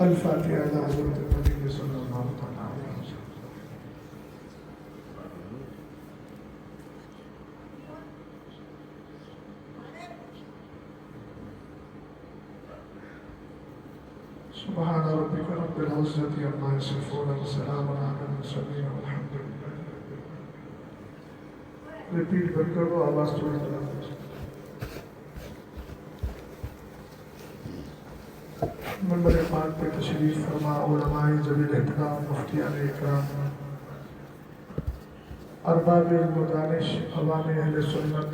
الفاتحہ علی حضرت النبی صلی اللہ علیہ وسلم. سبحان ربک رب العزة عما یصفون وسلام علی المرسلین والحمد للہ. ریپیٹ کر کرو آواز تھوڑی طرح. منبر پاک پہ تشریف فرما علماء جلیل احترام، مفتیان اکرام، ارباب علم و دانش، عوام اہل سنت،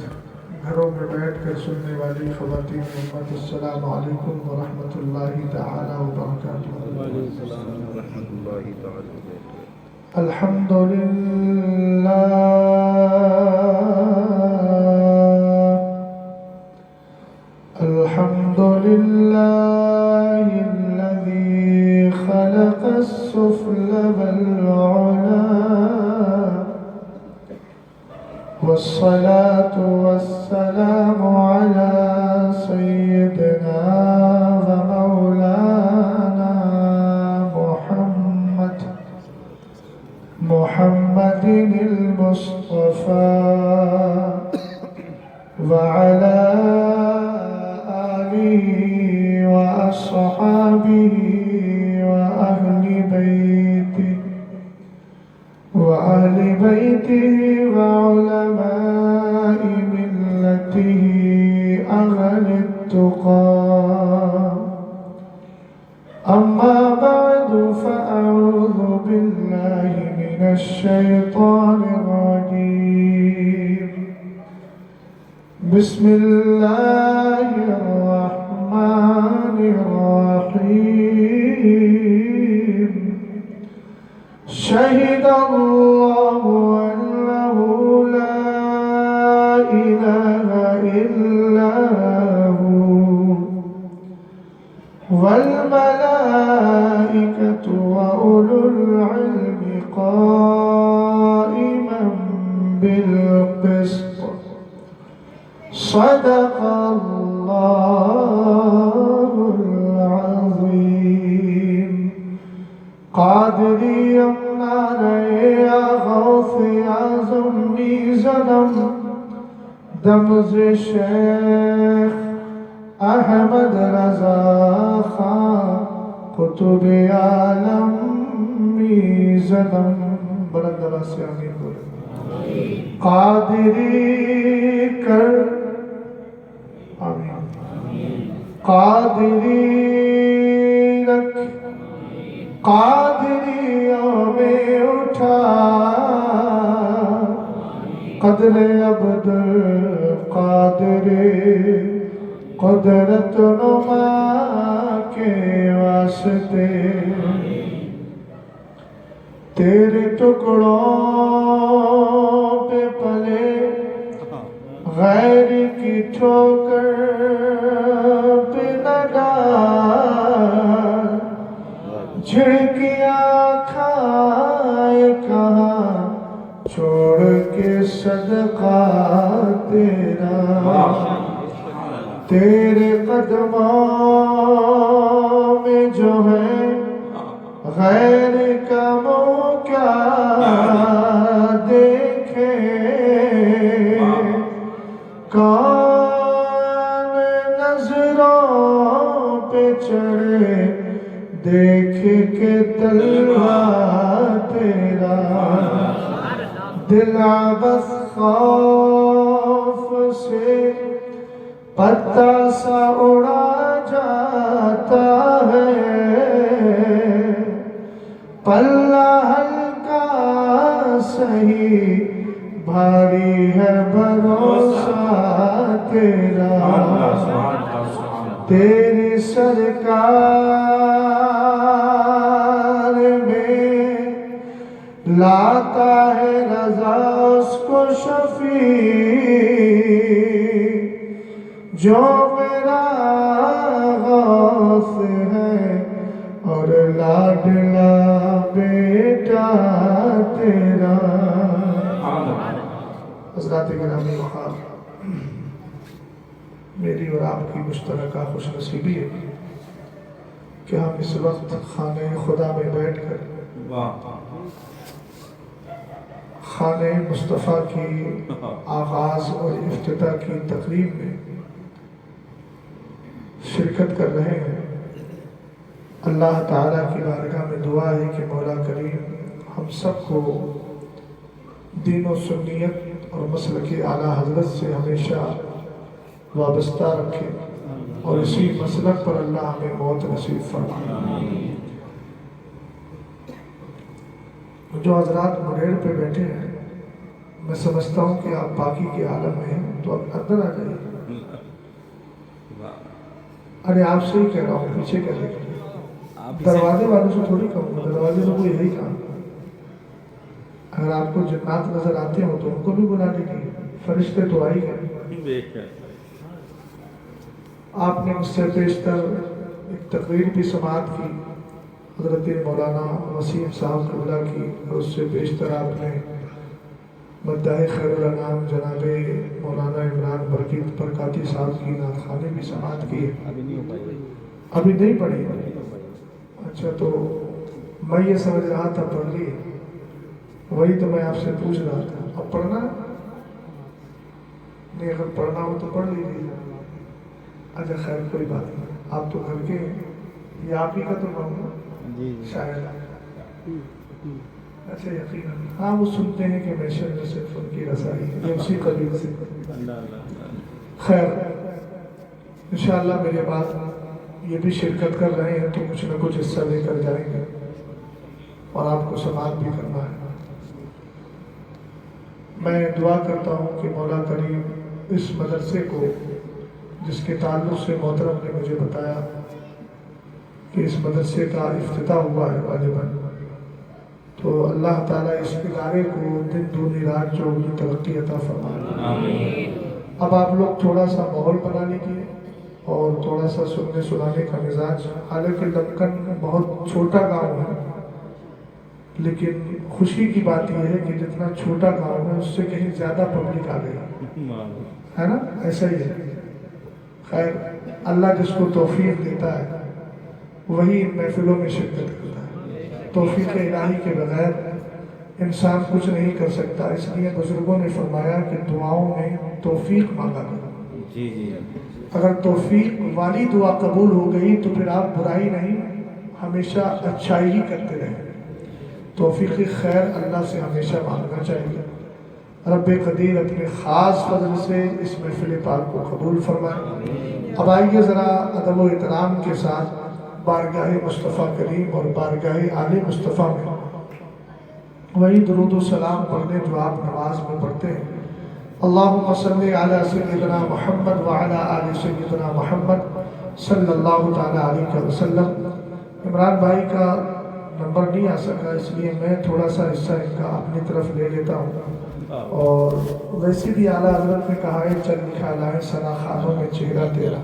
گھروں میں بیٹھ کر سننے والی خواتین امت، السلام علیکم ورحمۃ اللہ تعالی وبرکاتہ. الحمد للہ الحمد للہ الذی خلق السفل والعلا والصلاة والسلام على سيدنا ومولانا محمد المصطفى وعلى آله وأصحابه وأهل بيته وعلماء ملته أهل التقى. أما بعد فأعوذ بالله من الشيطان الرجيم. بسم الله الرحمن الرحيم. شهد الله أنه لا إله إلا هو والملائكة وأولو العلم قائما بالقسط. صدق الله العظيم. قادری یا غوث اعظم می زدم دمز شیخ احمد رضا خان قطب عالم می زدم. بلند آواز سے آمین بولے. قادری کر آمین. قادری رکھ قادریوں میں اٹھا قدر عبد القادر قدرت نما کے واسطے. تیرے ٹکڑوں پہ پلے غیر کی ٹھوکر پہ نگار جھڑکیاں کھائے کہاں چھوڑ کے صدقہ تیرا. تیرے قدموں میں جو ہے غیر کا منہ کیا دیکھے. کون نظروں پہ چڑھے دیکھ کے تلوا تیرا. دل بس خوف سے پتا سا اڑا جاتا ہے. پلہ ہلکا سہی بھاری ہے بھروسہ تیرا. تیری سرکار میں لاتا ہے رضا اس کو شفیع جو میرا غوث ہے اور لاڈلا بیٹا تیرا. حضرات گرامی وقار، میری اور آپ کی مشترکہ خوش نصیبی ہے کہ ہم اس وقت خانہ خدا میں بیٹھ کر خانہ مصطفیٰ کی آغاز اور افتتاح کی تقریب میں شرکت کر رہے ہیں۔ اللہ تعالیٰ کی بارگاہ میں دعا ہے کہ مولا کریم ہم سب کو دین و سنیت اور مسلک اعلیٰ حضرت سے ہمیشہ وابستہ رکھے اور اسی مسلک پر اللہ ہمیں موت نصیب فرمائے۔ جو حضرات مڈیر پہ بیٹھے ہیں، میں سمجھتا ہوں کہ آپ باقی کے عالم میں ہیں، تو اب اندر آ جائیے۔ ارے آپ سے ہی کہہ رہا ہوں، پیچھے کہہ رہے ہیں، دروازے والوں سے تھوڑی کہوں گا، دروازے سے کوئی یہی کہا۔ اگر آپ کو جنات نظر آتے ہو تو ان کو بھی بلا لیجیے، فرشتے تو آئی گئے۔ آپ نے مجھ سے بیشتر ایک تقریر بھی سماعت کی حضرت مولانا وسیم صاحب قبلہ کی، اور اس سے بیشتر آپ نے مداح خیر الانام جناب مولانا عمران برکاتی صاحب کی نعت خوانی بھی سماعت کی۔ ابھی نہیں پڑھی؟ اچھا، تو میں یہ سمجھ رہا تھا پڑھ لی، وہی تو میں آپ سے پوچھ رہا تھا۔ اب پڑھنا نہیں، اگر پڑھنا ہو تو پڑھ لیجیے۔ اچھا خیر، کوئی بات نہیں، آپ تو گھر کے ہیں، یہ آپ ہی کا تو پڑھوں گا شاید۔ اچھا یقیناً ہاں، وہ سنتے ہیں کہ میں صرف ان کی رسائی ہے، اسی قبیل سے۔ خیر انشاءاللہ میرے بعد یہ بھی شرکت کر رہے ہیں تو کچھ نہ کچھ حصہ لے کر جائیں گے، اور آپ کو سماعت بھی کرنا ہے۔ میں دعا کرتا ہوں کہ مولا کریم اس مدرسے کو، جس کے تعلق سے محترم نے مجھے بتایا کہ اس مدرسے کا افتتاح ہوا ہے غالباً، تو اللہ تعالیٰ اس ادارے کو دن دگنی رات چوگنی ترقی عطا فرمائے۔ اب آپ لوگ تھوڑا سا ماحول بنا لیجیے اور تھوڑا سا سننے سنانے کا مزاج۔ حالانکہ لکن بہت چھوٹا گاؤں ہے، لیکن خوشی کی بات یہ ہے کہ جتنا چھوٹا گاؤں ہے اس سے کہیں زیادہ پبلک آ گئی ہے نا، ایسا ہی ہے۔ خیر اللہ جس کو توفیق دیتا ہے وہی محفلوں میں شرکت کرتا ہے، توفیق الہی کے بغیر انسان کچھ نہیں کر سکتا۔ اس لیے بزرگوں نے فرمایا کہ دعاؤں میں توفیق مانگا کرو۔ اگر توفیق والی دعا قبول ہو گئی تو پھر آپ برائی نہیں، ہمیشہ اچھائی ہی کرتے رہیں۔ توفیق خیر اللہ سے ہمیشہ مانگنا چاہیے۔ رب قدیر اپنے خاص فضل سے اس محفل پاک کو قبول فرمائے۔ اب آئیے ذرا ادب و احترام کے ساتھ بارگاہ مصطفیٰ کریم اور بارگاہ آل مصطفیٰ میں وہی درود و سلام پڑھنے جو آپ نماز میں پڑھتے ہیں۔ اللہم صلی علی سیدنا محمد وعلی آل سیدنا محمد صلی اللہ تعالی علیہ وسلم۔ عمران بھائی کا نمبر نہیں آ سکا، اس لیے میں تھوڑا سا حصہ ان کا اپنی طرف لے لیتا ہوں، اور ویسے بھی اعلیٰ حضرت نے کہا ہے چل لکھا لائے ثنا خانوں میں چہرہ تیرا،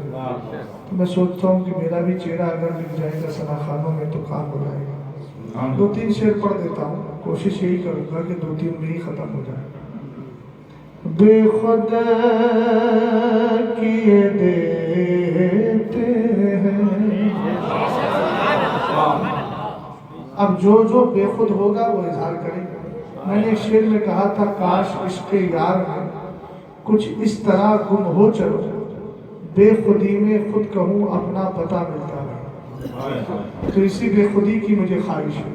تو میں سوچتا ہوں کہ میرا بھی چہرہ اگر لکھ جائے گا ثنا خانوں میں تو کام ہو جائے گا۔ 2-3 شعر پڑھ دیتا ہوں، کوشش یہی کروں گا کہ 2-3 میں ہی ختم ہو جائے۔ بے خود کیے دیتے ہیں، اب جو بے خود ہوگا وہ اظہار کرے گا۔ میں نے ایک شعر میں کہا تھا کاش عشق یار میں کچھ اس طرح گم ہو چلو، بے خودی میں خود کہوں اپنا پتہ ملتا ہے۔ تو اسی بے خودی کی مجھے خواہش ہے۔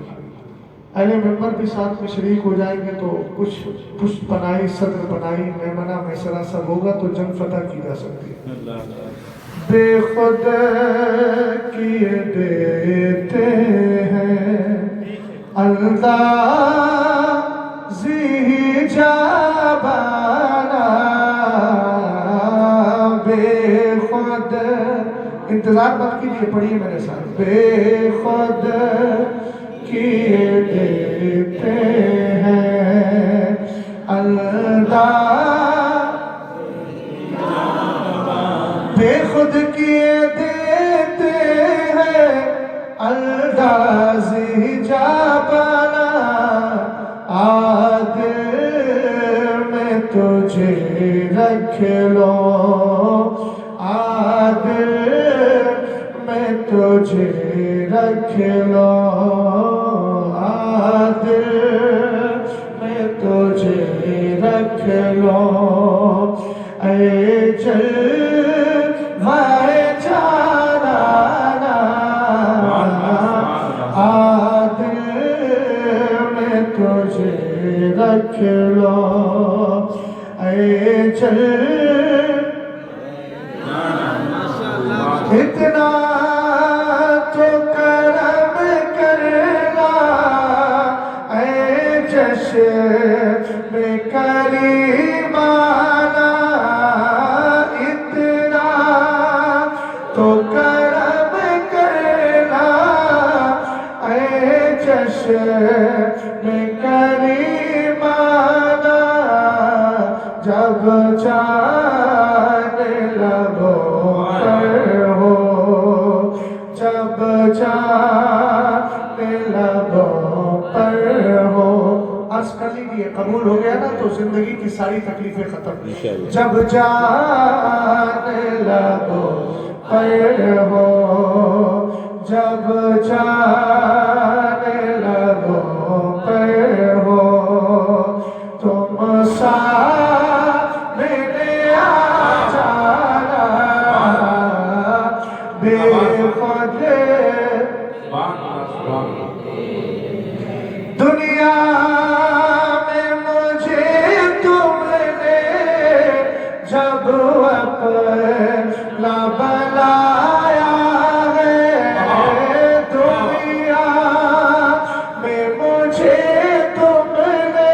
اہل ممبر بھی ساتھ میں شریک ہو جائیں گے تو کچھ پشت پناہی صدر بنائی میمنہ میسرہ سب ہوگا تو جنگ فتح کی جا سکتی ہے۔ بے خود کیے دیتے ہیں اندازی جابانا، بے خود، انتظار مت کیجیے، پڑھیے میرے ساتھ۔ بے خود کیے دیتے ہیں بے خود کیے دیتے ہیں اندازی جابانا، عادل میں تجھے رکھ لو، عادل میں تجھے رکھ لو دل میں تجھے رکھ لو اے جلوہ جانانا دل میں تجھے رکھ لو اے اتنا تو کرم کرنا اے جشن کریمانہ اتنا تو کرم کرنا اے جشن کریمانہ جب جان لبوں پر ہو جب جان لبوں پر ہو عرض کر لیجیے قبول ہو گیا نا تو زندگی کی ساری تکلیفیں ختم جب جان لبوں پر ہو جب جان لبوں پر ہو تم سامنے آ جانا بے خود دنیا میں مجھے تم نے جب اپنا بنایا ہے دنیا میں مجھے تم نے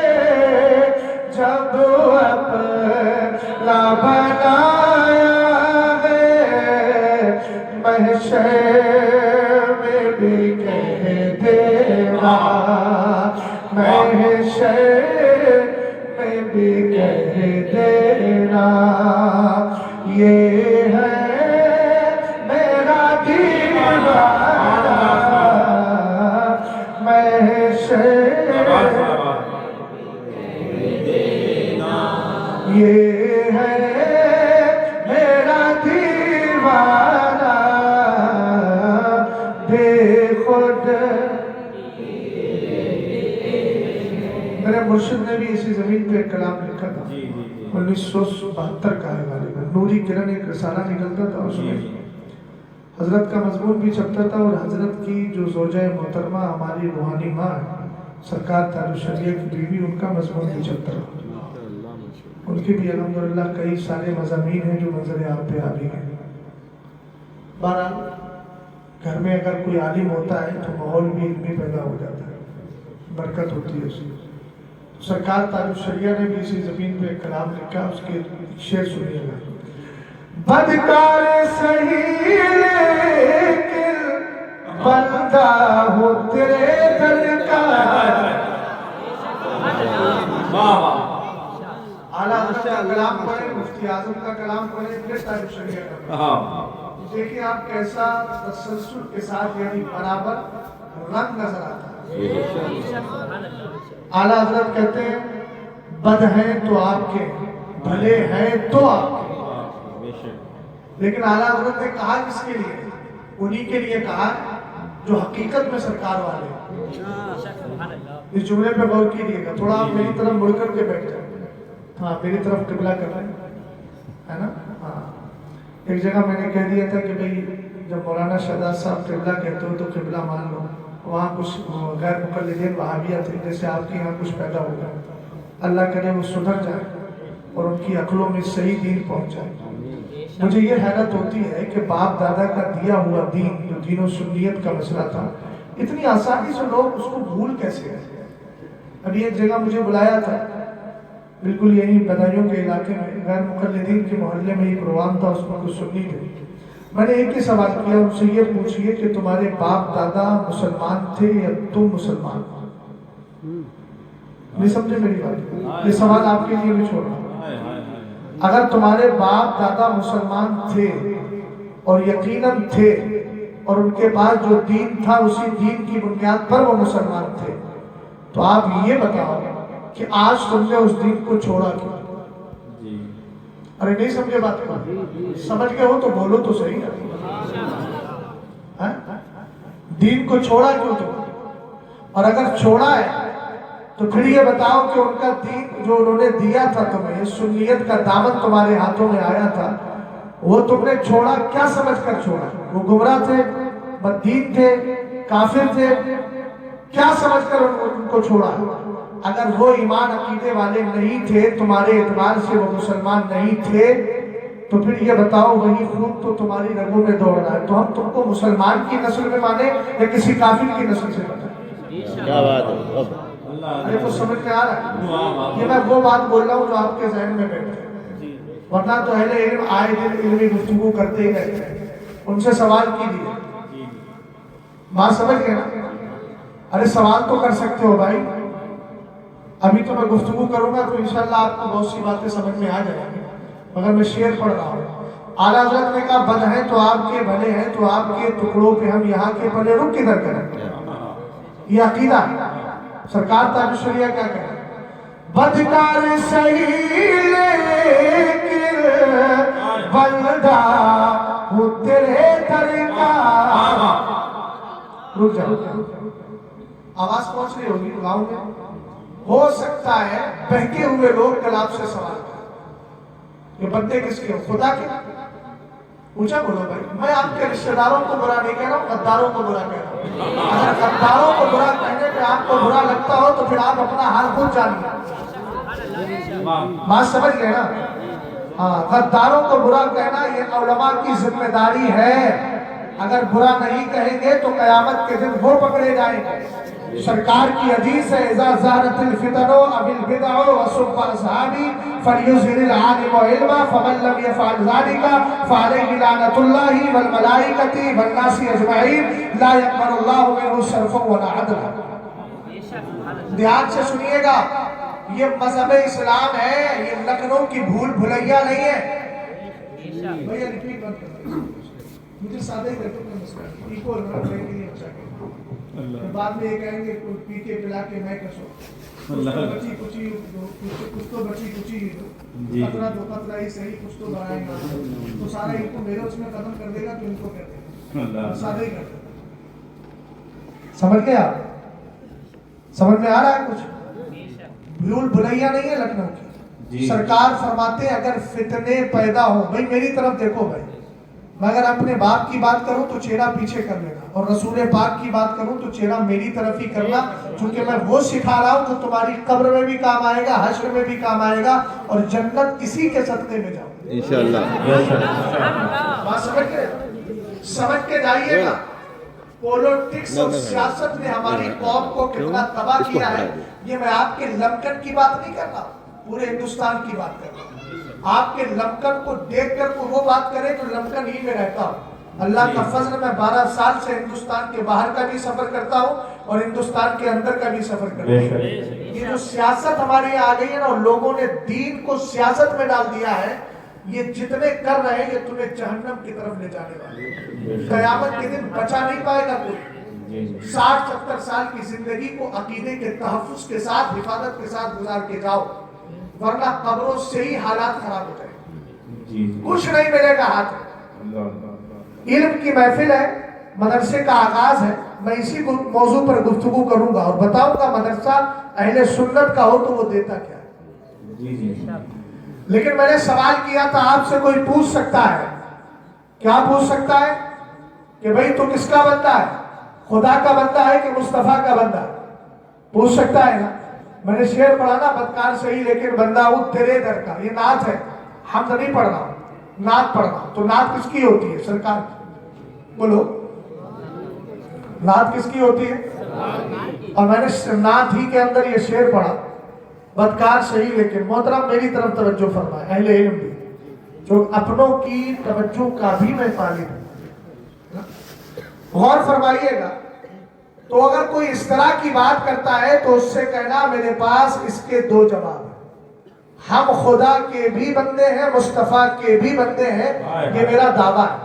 جب اپنا بنایا ہے محشر میں بھی کہہ دینا محشر میں بھی کہہ دینا یہ ہے میرا دیوانہ محشر یہ ہے میرا دیوانہ بے خود میرے مرشد نے بھی اسی زمین پہ ایک کلام لکھا تھا 1972 کا ہے غالباً نوری کرن ایک رسالہ نکلتا تھا اس میں حضرت کا مضمون بھی چھپتا تھا اور حضرت کی جو زوجہ محترمہ ہماری روحانی ماں ہے سرکار تاج الشریعہ کی بیوی ان کا مضمون بھی چھپتا تھا ان کے بھی الحمدللہ کئی سارے مضامین ہیں جو منظر آپ پہ آ بھی ہیں بہرحال گھر میں اگر کوئی عالم ہوتا ہے تو ماحول بھی علمی پیدا ہو جاتا ہے برکت ہوتی ہے اس میں سرکار تاج الشریعہ نے بھی اسی زمین پہ ایک کلام لکھا اس کے شعر سنیے گا بدکار صحیح لیکن بندہ ہو تیرے در کا اعلیٰ حضرت کا کلام پڑھیں مفتی اعظم کا کلام پڑھیں پھر تاج الشریعہ کا دیکھیں آپ کیسا تسلسل کے ساتھ یعنی برابر رنگ نظر آتا ہے اعلیٰ حضرت کہتے ہیں بد ہیں تو آپ کے بھلے ہیں تو آپ کے لیکن اعلیٰ حضرت نے کہا کس کے لیے انہی کے لیے کہا جو حقیقت میں سرکار والے اس جملے پہ غور کیجیے گا تھوڑا آپ میری طرف مڑ کر کے بیٹھ جائیں ہاں میری طرف قبلہ کر رہے ہیں نا ہاں ایک جگہ میں نے کہہ دیا تھا کہ بھئی جب مولانا شہزاد صاحب قبلہ کہتے ہو تو قبلہ مان لو وہاں کچھ غیر مقلدین وہابیہ تھے جیسے آپ کے یہاں کچھ پیدا ہو گیا اللہ کرے وہ سدھر جائے اور ان کی عقلوں میں صحیح دین پہنچ جائے مجھے یہ حیرت ہوتی ہے کہ باپ دادا کا دیا ہوا دین جو دین و سنیت کا مسئلہ تھا اتنی آسانی سے لوگ اس کو بھول کیسے گئے ابھی ایک جگہ مجھے بلایا تھا بالکل یہی بدایوں کے علاقے میں غیر مقلدین کے محلے میں یہ پروگرام تھا اس میں کچھ سنی تھی میں نے ایک ہی سوال کیا ان سے یہ پوچھئے کہ تمہارے باپ دادا مسلمان تھے یا تم مسلمان نہیں سمجھے میری بات یہ سوال آپ کے لیے بھی چھوڑ رہا ہوں اگر تمہارے باپ دادا مسلمان تھے اور یقیناً تھے اور ان کے پاس جو دین تھا اسی دین کی بنیاد پر وہ مسلمان تھے تو آپ یہ بتاؤ کہ آج تم نے اس دین کو چھوڑا کیوں ارے نہیں سمجھے بات کو سمجھ گئے ہو تو بولو تو صحیح ہے دین کو چھوڑا کیوں تم؟ اور اگر چھوڑا ہے تو پھر یہ بتاؤ کہ ان کا دین جو انہوں نے دیا تھا تمہیں، سنیت کا دامن تمہارے ہاتھوں میں آیا تھا، وہ تم نے چھوڑا کیا سمجھ کر چھوڑا؟ وہ گمراہ تھے، بددین تھے، کافر تھے، کیا سمجھ کر ان کو چھوڑا؟ اگر وہ ایمان عقیدے والے نہیں تھے، تمہارے اعتبار سے وہ مسلمان نہیں تھے، تو پھر یہ بتاؤ وہی خون تو تمہاری رگوں میں دوڑ رہا ہے، تو ہم تم کو مسلمان کی نسل میں مانے یا کسی کافر کی نسل سے مانے؟ کیا بات ہے؟ ارے تو سمجھ میں آ رہا ہے؟ یہ میں وہ بات بول رہا ہوں جو آپ کے ذہن میں بیٹھے ہیں، ورنہ تو اہل علم آئے دن علمی گفتگو کرتے ہی رہتے ہیں، ان سے سوال کیجیے، بات سمجھ گئے نا؟ ارے سوال تو کر سکتے ہو بھائی، ابھی تو میں گفتگو کروں گا تو انشاءاللہ آپ کو بہت سی باتیں سمجھ میں آ جائیں گی، مگر میں شعر پڑھ رہا ہوں۔ اعلیٰ حضرت نے کہا بد ہیں تو آپ کے بھلے ہیں، تو آپ کے ٹکڑوں پہ ہم یہاں کے پلے رک کدھر کریں؟ یہ عقیدہ ہے۔ سرکار تاج الشریعہ کیا کہہ رہے ہیں؟ بدکار صحیح لیکن بندہ ہوں تیرے در کا۔ رک جاؤ، آواز پہنچ رہی ہوگی گاؤں میں؟ ہو سکتا ہے بہکے ہوئے لوگ کل آپ سے سوال کریں یہ بندے کس کے ہو؟ خدا کے؟ اونچا بولو بھائی، میں آپ کے رشتہ داروں کو برا نہیں کہہ رہا ہوں، غداروں کو برا کہہ رہا ہوں۔ اگر غداروں کو برا کہنے پہ آپ کو برا لگتا ہو تو پھر آپ اپنا حال خود جانیے، بات سمجھ گئے نا؟ ہاں، غداروں کو برا کہنا یہ علماء کی ذمہ داری ہے، اگر برا نہیں کہیں گے تو قیامت کے دن وہ پکڑے جائیں گے۔ سرکار کی حدیث ہے اذا ظہرت الفتن اب البدع وسب اصحابی فلیظہر العالم علما فمن لم يفعل ذلك فعلیہ لعنۃ اللہ والملائکۃ والناس اجمعین لا يقبل اللہ منہ صرفا ولا عدلا۔ دھیان سے سنیے گا، یہ مذہب اسلام ہے، یہ لکھنؤ کی بھول بھلیا نہیں ہے۔ بھیا ریپیٹ مت کرو، مجھے سادہ ہی کرتے ہیں مسئلہ ایکو اور کے لیے بچا کے بعد میں یہ کہیں گے پی کے پلا کے میں کسو بچی کچی کچھ تو بچی کچی قطرہ دو قطرہ ہی صحیح کچھ تو بڑھائیں گا تو سارا ان کو میرے اس میں ختم کر دے گا تو ان کو کہتے ہیں سادہ ہی کرتے ہیں۔ سمجھ گئے آپ؟ سمجھ میں آ رہا ہے کچھ؟ بھول بھلیا نہیں ہے لکھنؤ کی۔ سرکار فرماتے ہیں اگر فتنے پیدا ہو، بھائی میری طرف دیکھو بھائی، میں اگر اپنے باپ کی بات کروں تو چہرہ پیچھے کر لینا، اور رسول پاک کی بات کروں تو چہرہ میری طرف ہی کرنا، چونکہ میں وہ سکھا رہا ہوں جو تمہاری قبر میں بھی کام آئے گا، حشر میں بھی کام آئے گا، اور جنت اسی کے صدقے میں جاؤ انشاءاللہ۔ بات سمجھ کے جائیے گا۔ پولٹکس اور سیاست نے ہماری قوم کو کتنا تباہ کیا ہے، یہ میں آپ کے لمکن کی بات نہیں کر رہا، پورے ہندوستان کی بات کر رہا ہوں۔ آپ کے لمکن کو دیکھ کر وہ بات کرے جو لمکن ہی میں رہتا ہوں۔ اللہ کا فضل، میں 12 سال سے ہندوستان کے باہر کا بھی سفر کرتا ہوں اور ہندوستان کے اندر کا بھی سفر کرتا ہوں۔ یہ جو سیاست ہمارے یہاں آ گئی ہے نا، اور لوگوں نے دین کو سیاست میں ڈال دیا ہے، یہ جتنے کر رہے ہیں یہ تمہیں جہنم کی طرف لے جانے والے، قیامت کے دن بچا نہیں پائے گا کوئی۔ 60-70 سال کی زندگی کو عقیدے کے تحفظ کے ساتھ، حفاظت کے ساتھ گزار کے جاؤ، ورنہ قبروں سے ہی حالات خراب ہو جائیں، کچھ نہیں ملے گا ہاتھ۔ علم کی محفل ہے، مدرسے کا آغاز ہے، میں اسی موضوع پر گفتگو کروں گا اور بتاؤں گا مدرسہ اہل سنت کا ہو تو وہ دیتا کیا ہے۔ لیکن میں نے سوال کیا تھا، آپ سے کوئی پوچھ سکتا ہے، کیا پوچھ سکتا ہے کہ بھئی تو کس کا بندہ ہے، خدا کا بندہ ہے کہ مصطفیٰ کا بندہ ہے؟ پوچھ سکتا ہے نا۔ میں نے شعر پڑھا نا، بدکار صحیح لیکن بندہ ہوں تیرے در کا، یہ نعت ہے، حمد نہیں پڑھ رہا ہوں، نعت پڑھ رہا ہوں۔ تو نعت کس کی ہوتی ہے؟ سرکار کی، بولو نعت کس کی ہوتی ہے؟ اور میں نے نعت ہی کے اندر یہ شعر پڑھا، بدکار صحیح لیکن، محترم میری طرف توجہ فرمائے، اہل علم بھی، جو اپنوں کی توجہ کا بھی میں طالب ہوں، غور فرمائیے گا۔ تو اگر کوئی اس طرح کی بات کرتا ہے تو اس سے کہنا میرے پاس اس کے 2 جواب ہیں، ہم خدا کے بھی بندے ہیں، مصطفیٰ کے بھی بندے ہیں، یہ میرا دعویٰ ہے۔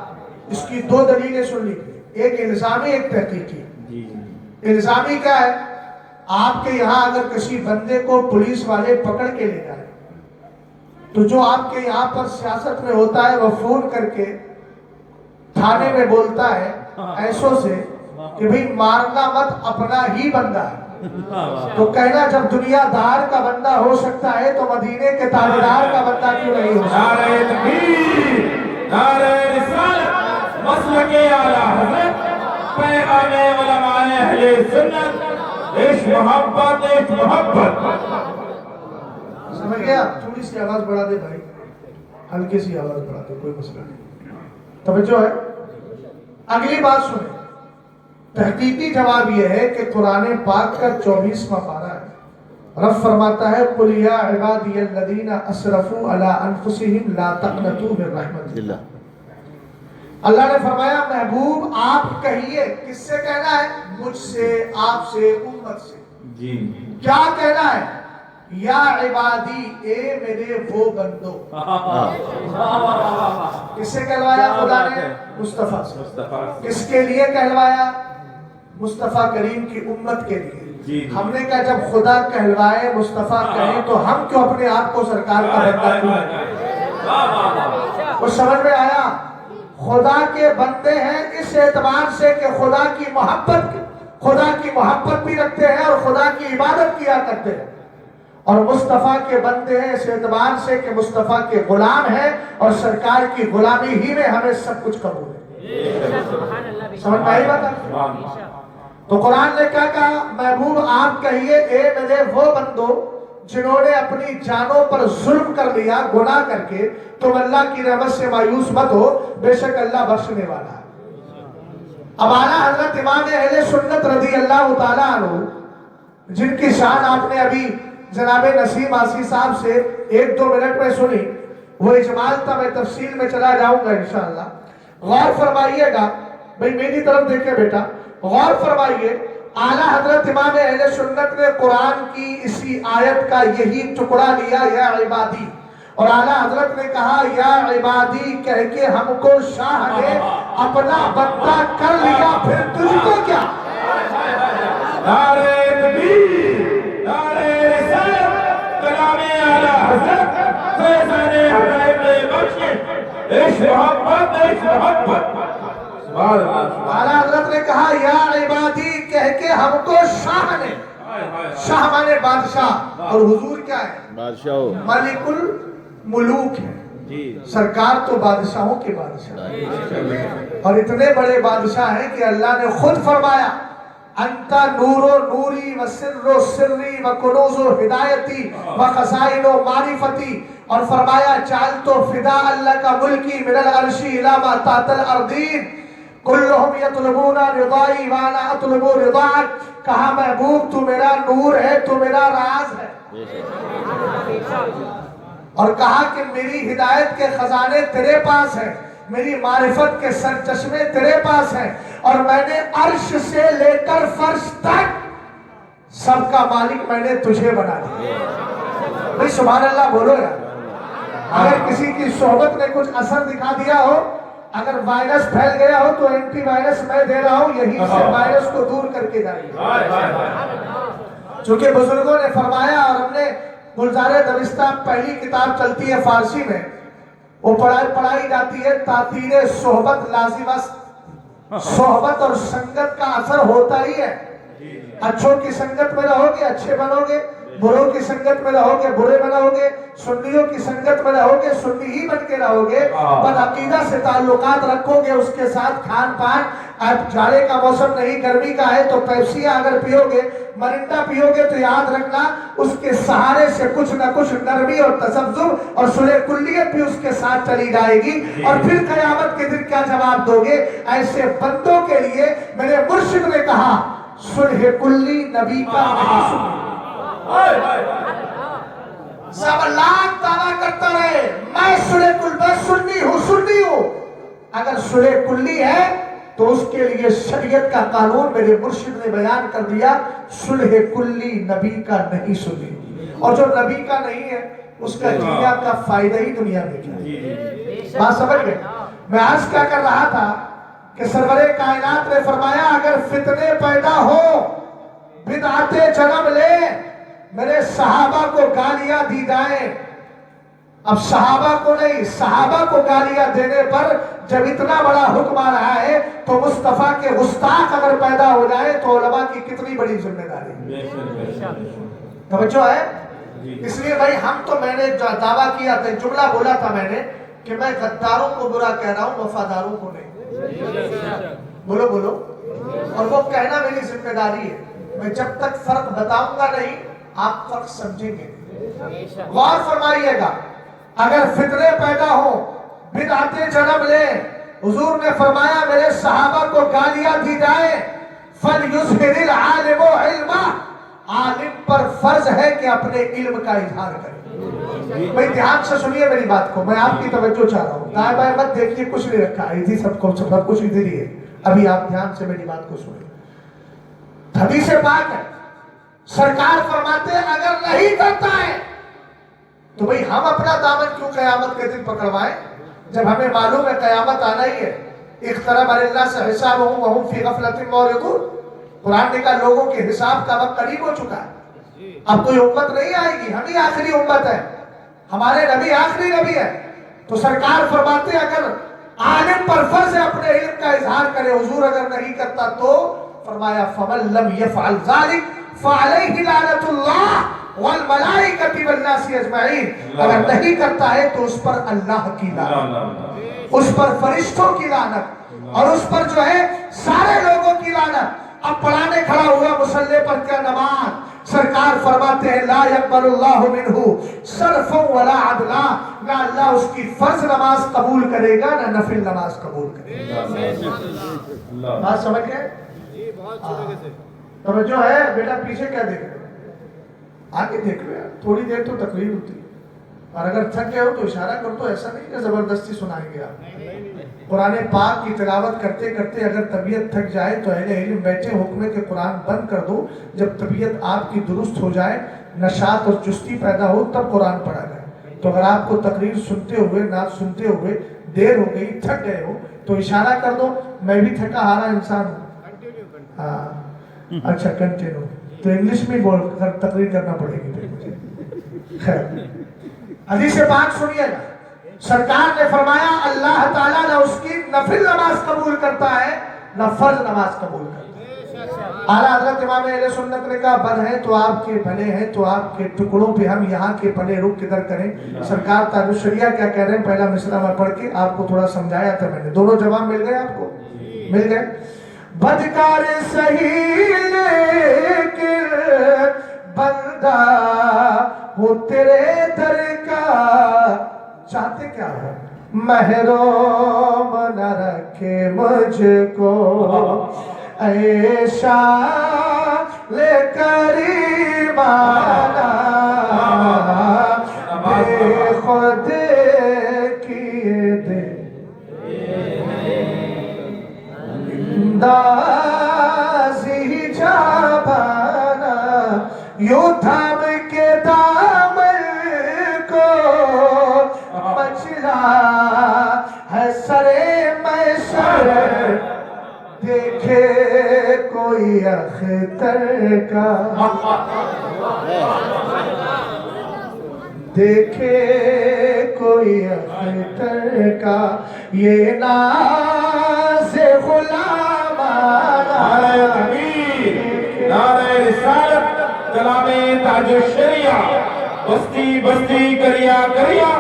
اس کی 2 دلیلیں سن لیجیے، ایک الزامی ایک تحقیقی۔ الزامی کیا ہے؟ آپ کے یہاں اگر کسی بندے کو پولیس والے پکڑ کے لے جائے تو جو آپ کے یہاں پر سیاست میں ہوتا ہے وہ فون کر کے تھانے میں بولتا ہے ایسوں سے کہ بھئی مارنا مت، اپنا ہی بندہ ہے. تو کہنا جب دنیا دار کا بندہ ہو سکتا ہے تو مدینے کے تاجدار کا بندہ کیوں نہیں ہو سکتا؟ نعرہ تکبیر، نعرہ رسالت، مسلک اعلیٰ حضرت، پیغام علماء اہل سنت، عشق محبت، عشق محبت. سمجھ گیا؟ تھوڑی سی آواز بڑھا دے بھائی، ہلکی سی آواز بڑھا دے، کوئی مسئلہ نہیں. توجہ ہے؟ اگلی بات سنیں. تحقیقی جواب یہ ہے کہ قرآن پاک کا 24واں پارہ ہے. رب فرماتا ہے قُلْ يَا عِبَادِيَ الَّذِينَ أَسْرَفُوا عَلَىٰ أَنفُسِهِمْ لَا تَقْنَطُوا مِن رَحْمَتِ اللَّهِ. اللہ نے فرمایا محبوب آپ کہیے، کس سے کہنا ہے؟ مجھ سے، آپ سے، امت سے. جی کیا کہنا ہے؟ یا عبادی، اے میرے وہ بندو. کس سے کہلوایا خدا نے؟ مصطفیٰ سے. کس کے لیے کہلوایا؟ مصطفیٰ کریم کی امت کے لیے. ہم نے کہا جب خدا کہلوائے، مصطفیٰ کہیں، تو ہم کیوں اپنے آپ کو سرکار کا بندہ کیوں ہیں؟ وہ سمجھ میں آیا؟ خدا کے بندے ہیں اس اعتبار سے کہ خدا کی محبت بھی رکھتے ہیں اور خدا کی عبادت کیا کرتے ہیں. اور مصطفیٰ کے بندے ہیں اس اعتبار سے کہ مصطفیٰ کے غلام ہیں اور سرکار کی غلامی ہی میں ہمیں سب کچھ قبول ہے. سمجھ میں آئی بات؟ تو قرآن نے کیا کہا؟ محبوب آپ کہیے اے میرے وہ بندو جنہوں نے اپنی جانوں پر ظلم کر لیا گناہ کر کے، تم اللہ کی رحمت سے مایوس مت ہو، بے شک اللہ بخشنے والا ہے. اب اعلیٰ حضرت امام اہل سنت رضی اللہ تعالیٰ عنہ، جن کی شان آپ نے ابھی جناب نسیم آسی صاحب سے 1-2 منٹ میں سنی، وہ اجمال تھا، میں تفصیل میں چلا جاؤں گا انشاءاللہ. غور فرمائیے گا، بھئی میری طرف دیکھیں بیٹا، غور فرمائیے. اعلیٰ حضرت امام اہل سنت نے قرآن کی اسی آیت کا یہی ٹکڑا لیا، یا عبادی، اور اعلیٰ حضرت نے کہا یا عبادی کہہ کے ہم کو شاہ نے اپنا بندہ کر لیا، پھر تجھ کو کیا؟ نعرہ تکبیر، نعرہ رسالت، کلام اعلیٰ حضرت، فیضان حبیب بخش، عشق محبت، عشق محبت. اعلیٰ حضرت نے کہا یا عبادی کہہ کے ہم کو شاہ نے، شاہ مانے بادشاہ، اور حضور کیا ہے؟ بادشاہ، ملک الملوک ہے. سرکار تو بادشاہوں کے بادشاہ، اور اتنے بڑے بادشاہ ہیں کہ اللہ نے خود فرمایا انت نور و نوری و سر و سری و کنوز و ہدایتی و خزائن و معرفتی، اور فرمایا چال تو فدا اللہ کا ملکی من العرشی الاما تحت الارضین کلہم یطلبون رضائی وانا اطلب رضاک. کہا محبوب تو میرا نور ہے، تو میرا راز ہے، اور کہا کہ میری ہدایت کے خزانے تیرے پاس ہیں، میری معرفت کے سرچشمے تیرے پاس ہیں، اور میں نے عرش سے لے کر فرش تک سب کا مالک میں نے تجھے بنا دیا. بھئی سبحان اللہ بولو یار. اگر کسی کی صحبت نے کچھ اثر دکھا دیا ہو، اگر وائرس پھیل گیا ہو تو اینٹی وائرس میں دے رہا ہوں، یہی سے وائرس کو دور کر کے جائیے. چونکہ بزرگوں نے فرمایا، اور ہم نے گلزار دبستہ پہلی کتاب چلتی ہے فارسی میں، وہ پڑھائی جاتی ہے تاثیر صحبت لازمہ. صحبت اور سنگت کا اثر ہوتا ہی ہے. اچھوں کی سنگت میں رہو گے اچھے بنو گے، بروں کی سنگت میں رہو گے برے بنو گے، سنیوں کی سنگت میں رہو گے سنی ہی بن کے رہو گے. بد عقیدہ سے تعلقات رکھو گے، اس کے ساتھ کھان پان، اب جاڑے کا موسم نہیں گرمی کا ہے تو پیپسیاں اگر پیو گے، مرنڈا پیو گے، تو یاد رکھنا اس کے سہارے سے کچھ نہ کچھ نرمی اور تذبذب اور صلح کلیت بھی اس کے ساتھ چلی جائے گی. اور پھر قیامت کے دن کیا جواب دو گے؟ ایسے بندوں کے لیے میرے مرشد نے کہا صلح کلی نبی کا نہیں سنی. سب لاکھ دعویٰ کرتا رہے میں صلح کل میں سنی ہوں. اگر صلح کلی ہے تو اس کے لیے شریعت کا قانون میرے مرشد نے بیان کر دیا، صلح کلی نبی کا نہیں سنی. اور جو نبی کا نہیں ہے اس کا دنیا کا فائدہ ہی دنیا میں کیا؟ بات سمجھ گئے؟ میں عرض کیا کر رہا تھا کہ سرور کائنات نے فرمایا اگر فتنے پیدا ہو، بدعتیں جنم لے، میرے صحابہ کو گالیاں دی جائیں. اب صحابہ کو نہیں، صحابہ کو گالیاں دینے پر جب اتنا بڑا حکم آ رہا ہے تو مصطفیٰ کے گستاخ اگر پیدا ہو جائے تو علماء کی کتنی بڑی ذمہ داری ہے. توجہ ہے. اس لیے بھائی ہم تو میں نے دعویٰ کیا تھا, جملہ بولا تھا میں نے کہ میں غداروں کو برا کہہ رہا ہوں, وفاداروں کو نہیں. بولو بولو. اور وہ کہنا میری ذمہ داری ہے. میں جب تک فرق بتاؤں گا نہیں آپ فرق سمجھیں گے. غور فرمائیے گا, اگر فتنے پیدا ہوں, بدعتیں جنم لیں, حضور نے فرمایا میرے صحابہ کو گالیاں دی جائے, فَلْيُظْهِرِ الْعَالِمُ عِلْمَهُ, عالم پر فرض ہے کہ اپنے علم کا اظہار کرے. بھئی دھیان سے سنیے میری بات کو, میں آپ کی توجہ چاہ رہا ہوں. دائیں بائیں مت دیکھیے, کچھ نہیں رکھا ہے ادھی, سب کچھ ادھر ہی ہے. ابھی آپ دھیان سے میری بات کو سنیں. حدیث پاک ہے, سرکار فرماتے ہیں اگر نہیں کرتا ہے تو بھئی ہم اپنا دامن کیوں قیامت کے دن پکڑوائیں جب ہمیں معلوم ہے قیامت آنا ہی ہے. اقترب للناس حسابهم وهم فی غفلۃ معرضون. قرآن نے کہا لوگوں کے حساب کا وقت قریب ہو چکا ہے, اب کوئی امت نہیں آئے گی, ہم ہی آخری امت ہے, ہمارے نبی آخری نبی ہے. تو سرکار فرماتے ہیں اگر عالم پر فرض ہے اپنے علم کا اظہار کرے, حضور اگر نہیں کرتا تو فرمایا فَمَن لَمْ يَفْعَلْ ذَلِكَ فَعَلَيْهِ لَعْنَةُ اللَّهِ وَالْمَلَائِكَةِ وَالنَّاسِ أَجْمَعِينَ. اگر نہیں کرتا ہے تو اس پر اللہ کی لعنت, اس پر فرشتوں کی لعنت, اور اس پر جو ہے سارے لوگوں کی لعنت. اب پڑھانے کھڑا ہوا مصلی پر کیا نماز, سرکار فرماتے ہیں لا يقبل اللہ منہ صرفا ولا عدلا, نہ اللہ اس کی فرض نماز قبول کرے گا نہ نفل نماز قبول کرے گا. بات سمجھ گئے؟ توجہ ہے بیٹا, پیچھے کیا دیکھ رہے ہو, آگے دیکھ رہے ہیں. تھوڑی دیر تو تقریر ہوتی ہے, اور اگر تھک گئے ہو تو اشارہ کر دو, ایسا نہیں کہ زبردستی سنائیں گے آپ. قرآن پاک کی تلاوت کرتے کرتے اگر طبیعت تھک جائے تو اہل علم بیٹھے حکم ہے کہ قرآن بند کر دو, جب طبیعت آپ کی درست ہو جائے, نشاط اور چستی پیدا ہو, تب قرآن پڑھا جائے. تو اگر آپ کو تقریر سنتے ہوئے, نعت سنتے ہوئے دیر ہو گئی, تھک گئے ہو, تو اشارہ کر دو, میں بھی تھکا ہارا انسان ہوں. ہاں اچھا کنٹینیو, تو انگلش میں بول کر تقریر کرنا پڑے گی پھر مجھے. خیر, حدیث پاک سنیے گا, سرکار نے فرمایا اللہ تعالیٰ نہ اس کی نفل نماز قبول کرتا ہے نہ فرض نماز قبول کرتا ہے. اعلیٰ حضرت امام اہل سنت نے کہا بد ہیں تو آپ کے بھلے ہیں, تو آپ کے ٹکڑوں پہ ہم یہاں کے پلے رخ کدھر کریں. سرکار تاج الشریعہ کیا کہہ رہے ہیں, پہلا مصرع میں پڑھ کے آپ کو تھوڑا سمجھایا تھا میں نے. دونوں جواب مل گئے آپ کو, مل گئے. بدکار صحیح لیکن بندہ ہو تیرے در کا, چاہتے کیا ہے محروم نہ رکھے مجھ کو اے شاہ لے کریمانہ, بے خود کیے دے اندازی جابانا, یوں تھام کے دامن کو مچلا ہے سرے محشر, دیکھے کوئی اختر کا, دیکھے کوئی اختر کا, یہ ناز غلام نعرہ تکبیر, نعرہ رسالت, کلام تاج الشریعہ, بستی بستی کریا کریا,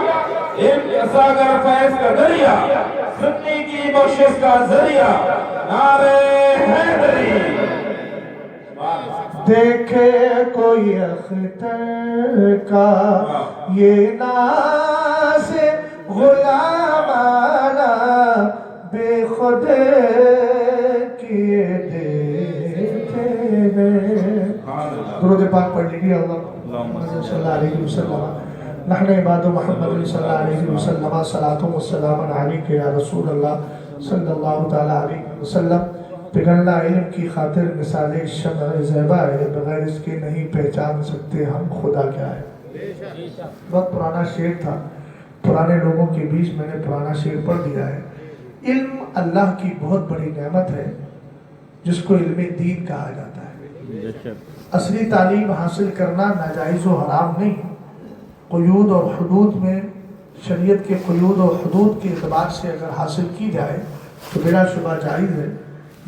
ساگر فیض کا دریا, سنی کی بخشش کا ذریعہ, نعرہ حیدری. دیکھے کوئی اختر کا, یہ ناز غلامانہ, بے خود کیے دیتے ہیں. درود پاک پڑھ لیجیے. اللہم صلی اللہ علیہ وسلم نحن عباد محمد صلی اللہ علیہ وسلم, صلاۃ و سلام علیک یا رسول اللہ صلی اللہ تعالی علیہ وسلم. پگھلنا علم کی خاطر مثال شمع زیبا ہے, بغیر اس کے نہیں پہچان سکتے ہم خدا کیا ہے. بہت پرانا شعر تھا, پرانے لوگوں کے بیچ میں نے پرانا شعر پڑھ دیا ہے. علم اللہ کی بہت بڑی نعمت ہے جس کو علم دین کہا جاتا ہے. اصلی تعلیم حاصل کرنا ناجائز و حرام نہیں, قیود اور حدود میں شریعت کے قیود اور حدود کے اعتبار سے اگر حاصل کی جائے تو بلا شبہ جائز ہے.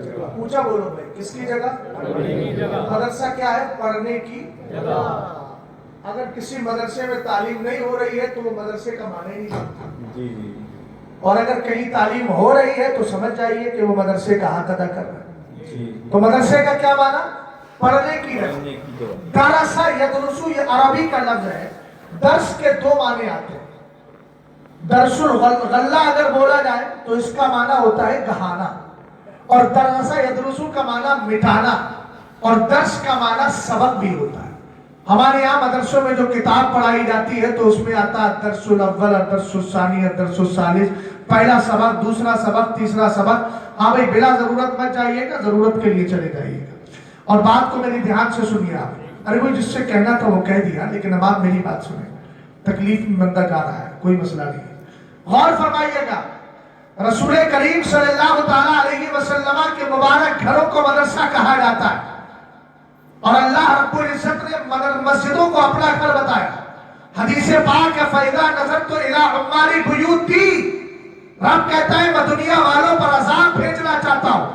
اونچا بولو بھائی، کس کی جگہ؟ مدرسہ کیا ہے؟ پڑھنے کی جگہ۔ اگر کسی مدرسے میں تعلیم نہیں ہو رہی ہے تو وہ مدرسے کا معنی نہیں رکھتا، اور اگر کہیں تعلیم ہو رہی ہے تو سمجھ جائیے کہ وہ مدرسے کا حق ادا کر رہا ہے۔ تو مدرسے کا کیا معنی؟ پڑھنے کی جگہ۔ درسا یدرسو، یہ عربی کا لفظ ہے۔ درس کے دو معنی آتے ہیں۔ درس الغلہ اگر بولا جائے تو اس کا معنی ہوتا ہے گہانا، اور درسا یدرسو کا معنی مٹانا، اور درس کا معنی سبق بھی ہوتا ہے۔ ہمارے یہاں مدرسوں میں جو کتاب پڑھائی جاتی ہے تو اس میں آتا ہے درس الاول، درس الثانی، درس الثالث، پہلا سبق، دوسرا سبق، تیسرا سبق۔ ہاں بھائی، بلا ضرورت مت جائیے گا، ضرورت کے لیے چلے جائیے گا۔ اور بات کو میری دھیان سے سنیے آپ۔ ارے وہ جس سے کہنا تھا وہ کہہ دیا، لیکن اب آپ میری بات سنیں۔ تکلیف میں بندہ جا رہا ہے، کوئی مسئلہ نہیں ہے، غور فرمائیے گا۔ رسول کریم صلی اللہ تعالیٰ علیہ وسلم کے مبارک گھروں کو مدرسہ کہا جاتا ہے، اور اللہ رب العزت نے مسجدوں کو اپنا گھر بتایا۔ حدیث پاک ہے فَإِذَا نَظَرْتُ إِلَىٰ عُمَّارِ بُيُوتِي، رب کہتا ہے میں دنیا والوں پر عذاب بھیجنا چاہتا ہوں۔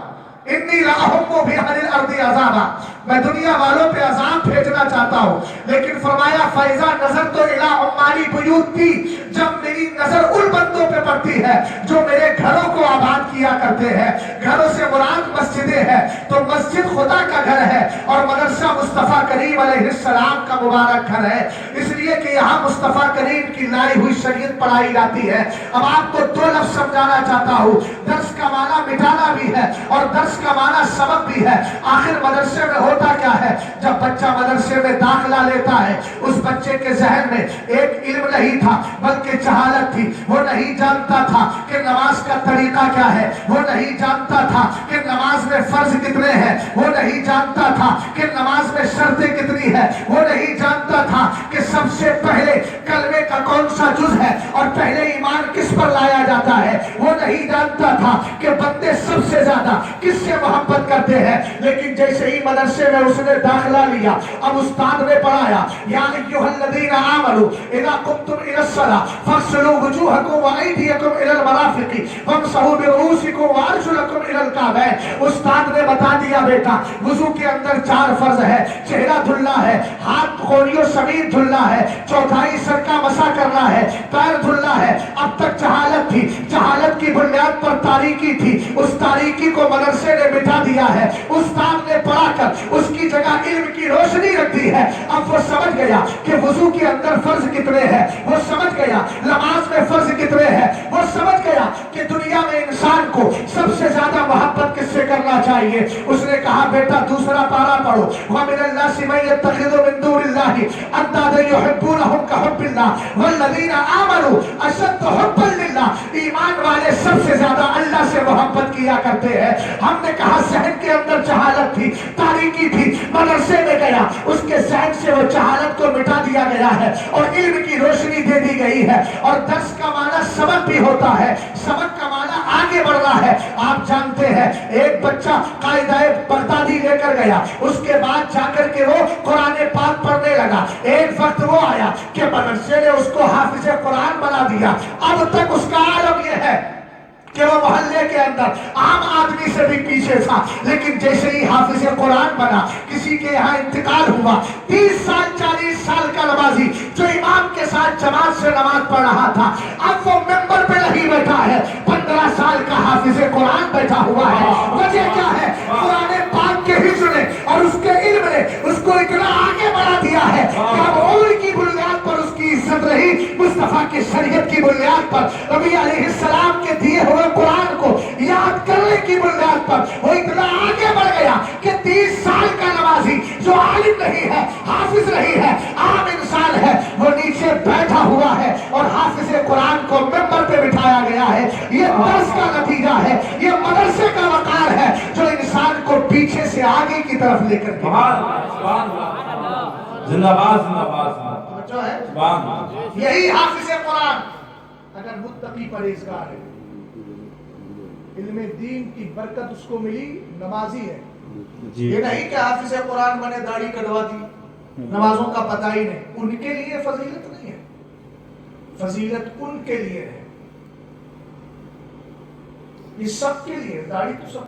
انی لَأَحُمُّ بِأَهْلِ الْأَرْضِ عَذَابًا، میں دنیا والوں پہ عذاب بھیجنا چاہتا ہوں، لیکن فرمایا فَإِذَا نَظَرْتُ إِلَىٰ عُمَّارِ بُيُوتِي، جب میری نظر ان بندوں پہ پڑتی ہے جو میرے گھروں کو آباد کیا کرتے ہیں۔ گھروں سے مراد مسجدیں ہیں، تو مسجد خدا کا گھر ہے اور مدرسہ مصطفیٰ کریم علیہ السلام کا مبارک گھر ہے، اس لیے کہ یہاں مصطفیٰ کریم کی لائی ہوئی شریعت پڑھائی جاتی ہے۔ اب آپ کو دو لفظ سمجھانا چاہتا ہوں، درس کا معنی مٹانا بھی ہے اور درس کا معنی سبق بھی ہے۔ آخر مدرسے میں ہوتا کیا ہے؟ جب بچہ مدرسے میں داخلہ لیتا ہے، اس بچے کے ذہن میں ایک علم نہیں تھا بلکہ جہالت تھی۔ وہ نہیں جانتا تھا کہ نماز کا طریقہ کیا ہے، وہ نہیں جانتا تھا کہ نماز میں فرض کتنے ہیں، وہ نہیں جانتا تھا کہ نماز میں شرطیں کتنی ہیں، وہ نہیں جانتا تھا کہ سب سے پہلے کلمے کا کون سا جز ہے اور پہلے ایمان کس پر لایا جاتا ہے، وہ نہیں جانتا تھا کہ بندے سب سے زیادہ کس سے محبت کرتے ہیں۔ لیکن جیسے ہی مدرسے میں اس نے داخلہ لیا، اب استاد نے پڑھایا یا ایھا الذین آمنوا اذا قمتم الی الصلاۃ فاغسلوا وجوہکم وایدیکم الی المرافق وامسحوا برؤوسکم وارجلکم الی الکعبین۔ استاد نے بتا دیا بیٹا وضو کے اندر 4 فرض ہے، چہرہ دھلنا ہے، ہاتھ کوڑیوں سمیت دھلنا ہے، چوتھائی سر کا مسح کرنا ہے، پیر دھلنا ہے۔ اب تک جہالت تھی، جہالت کی بنیاد پر تاریکی تھی، اس تاریکی کو مدرسے نے مٹا دیا ہے۔ استاد نے پڑھا کر اس کی جگہ علم کی روشنی رکھ دی ہے۔ اب وہ سمجھ گیا کہ وضو کے اندر فرض کتنے ہیں، وہ سمجھ گیا نماز میں فرض کتنے ہیں، وہ سمجھ گیا کہ دنیا میں انسان کو سب سے زیادہ محبت کس سے کرنا چاہیے۔ اس نے کہا بیٹا دوسرا پارا پڑھو، وَمِنَ النَّاسِ مَن يَتَّخِذُ مِن دُونِ اللَّهِ أَندَادًا يُحِبُّونَهُم كَحُبِّ اللَّهِ وَالَّذِينَ آمَنُوا أَشَدُّ حُبًّا لِلَّهِ۔ ایمان والے سب سے زیادہ اللہ سے محبت کیا کرتے ہیں۔ ہم نے کہا ذہن کے اندر جہالت تھی، تاریکی تھی، مدرسے میں گیا، اس کے ذہن سے وہ جہالت کو مٹا دیا گیا ہے اور علم کی روشنی دے دی گئی ہے۔ اور درس کا معنی سبق بھی ہوتا ہے، سبق کا معنی آگے بڑھنا ہے۔ آپ جانتے ہیں ایک بچہ قاعدہ بغدادی لے کر گیا، اس کے بعد جا کر کے وہ قرآن پاک پڑھنے لگا۔ ایک وقت وہ آیا کہ مدرسے نے اس کو حافظ قرآن بنا دیا۔ اب تک اس کا عالم یہ ہے کہ وہ محلے کے اندر عام آدمی سے بھی پیچھے تھا، لیکن جیسے ہی حافظ قرآن بنا، کسی کے یہاں انتقال ہوا، 30 سال 40 سال کا نمازی جو امام کے ساتھ جماعت سے نماز پڑھ رہا تھا، اب وہ ممبر پہ نہیں بیٹھا ہے، 15 سال کا حافظ قرآن بیٹھا ہوا ہے۔ وجہ کیا ہے؟ قرآن پاک کے حفظ نے اور اس کے علم نے اس کو اتنا آگے بڑھا دیا ہے کہ اب عمر کی بنیاد پر اس کی عزت رہی، مصطفیٰ کی شریعت کی بنیاد پر، نبی علیہ السلام کے دیے ہوئے قرآن کو یاد کرنے کی بنیاد پر وہ اتنا آگے بڑھ گیا کہ 30 سال کا نمازی جو عالم نہیں ہے، حافظ نہیں ہے، عام انسان ہے، وہ نیچے بیٹھا ہوا ہے اور حافظ قرآن کو ممبر پہ بٹھایا گیا ہے۔ یہ درس کا نتیجہ ہے، یہ مدرسے کا وقار ہے جو انسان کو پیچھے سے آگے کی طرف لے کر کے زندہ باد زندہ باد جو ہے سبحان۔ یہی حافظ قرآن اگر متقی پرہیزگار ہے، علم دین کی برکت اس کو ملی، نمازی ہے۔ یہ نہیں کہ حافظ قرآن بنے داڑھی کٹوا دی، نمازوں کا پتہ ہی نہیں، ان کے لیے فضیلت نہیں ہے، فضیلت ان کے لیے ہے، یہ سب کے لیے، داڑھی تو سب